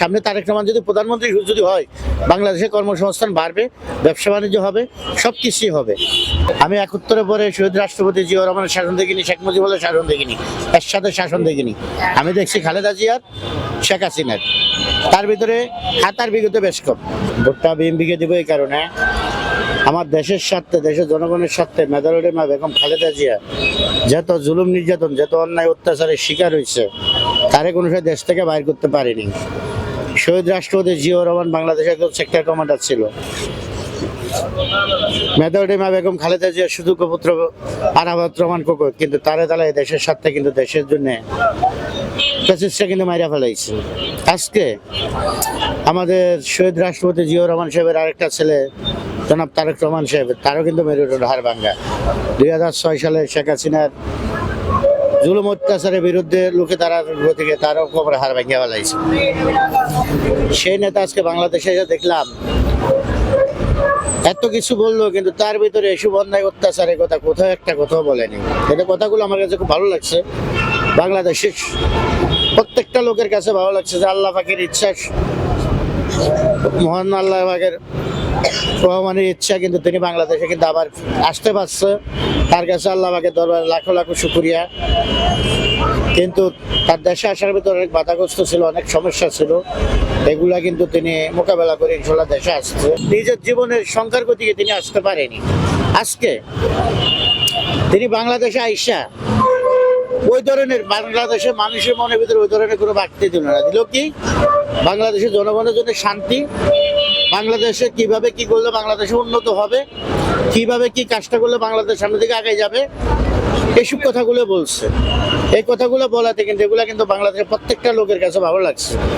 সামনে তারেক রহমান যদি প্রধানমন্ত্রী যদি হয়, বাংলাদেশে কর্মসংস্থান বাড়বে, ব্যবসা বাণিজ্য হবে, সব কিছুই হবে। আমি 71-এর পরে শহীদ রাষ্ট্রপতি জিয়াউর রহমানের শাসন দেখিনি, শেখ মুজিবুল্লাহর শাসন দেখিনি, এরশাদের শাসন দেখিনি। আমি দেখছি খালেদা জিয়ার, শেখ হাসিনার, তার ভিতরে হাতার বিগত বেশ কম। ভোটটা বিএনপিকে দেবো এই কারণে, আমার দেশের স্বার্থে, দেশের জনগণের স্বার্থে মেধারোডে মা বেগম খালেদা জিয়া যত জুলুম নির্যাতন, যত অন্যায় অত্যাচারের শিকার হয়েছে, তারে কোনো সময় দেশ থেকে বাইর করতে পারেনি। শহীদ রাষ্ট্রপতি জিয়াউর রহমান বাংলাদেশের একজন সেক্টর কমান্ডার ছিল। মেধারোডে মা বেগম খালেদা জিয়ার শুধু পুত্র আরাফাত রহমান কোকো, কিন্তু তারে তালায় দেশের স্বার্থে, কিন্তু দেশের জন্য প্যাসেজটা কিন্তু মাইরা ফেলাইছে। আজকে আমাদের শহীদ রাষ্ট্রপতি জিয়াউর রহমান সাহেবের আরেকটা ছেলে জনাব তারেক রহমান সাহেব, তারও কিন্তু মেরুদণ্ড হাড় ভাঙ্গা। 2006 সালে শেখ হাসিনার জুলুম অত্যাচারের বিরুদ্ধে লোকে তারার গতিকে তারও কোমরে হাড় ভাঙ্গা ফেলাইছে। সেই নেতা আজকে বাংলাদেশে এসে দেখলাম এত কিছু বললো, কিন্তু তার ভিতরে এসব অন্যায় অত্যাচারের কথা কোথাও একটা কথাও বলেনি। এটা কথাগুলো আমার কাছে খুব ভালো লাগছে। বাংলাদেশের প্রত্যেকটা লোকের কাছে ভালো লাগছে যে আল্লাহ পাকের ইচ্ছা, মহান আল্লাহ পাকের রহমানের ইচ্ছা, কিন্তু তিনি বাংলাদেশে কিন্তু আবার আসতে পারছে। তার কাছে আল্লাহ পাকের দরবারে লাখো লাখো শুকরিয়া। কিন্তু তার দেশে আসার ভিতরে অনেক বাধাগ্রস্ত ছিল, অনেক সমস্যা ছিল, এগুলা কিন্তু তিনি মোকাবেলা করে ইনশাল্লাহ দেশে আসছে। নিজের জীবনের সংখ্যার গতিকে তিনি আসতে পারেনি। আজকে তিনি বাংলাদেশে আইসা ওই ধরনের বাংলাদেশের মানুষের মনের ভিতরে ওই ধরনের কোনো বাড়তে দিল না। দিল কি? বাংলাদেশের জনগণের জন্য শান্তি, বাংলাদেশে কিভাবে কি করলে বাংলাদেশে উন্নত হবে, কিভাবে কি কাজটা করলে বাংলাদেশ সামনের দিকে আগে যাবে, এইসব কথাগুলো বলছে। এই কথাগুলো বলাতে কিন্তু এগুলা কিন্তু বাংলাদেশের প্রত্যেকটা লোকের কাছে ভালো লাগছে।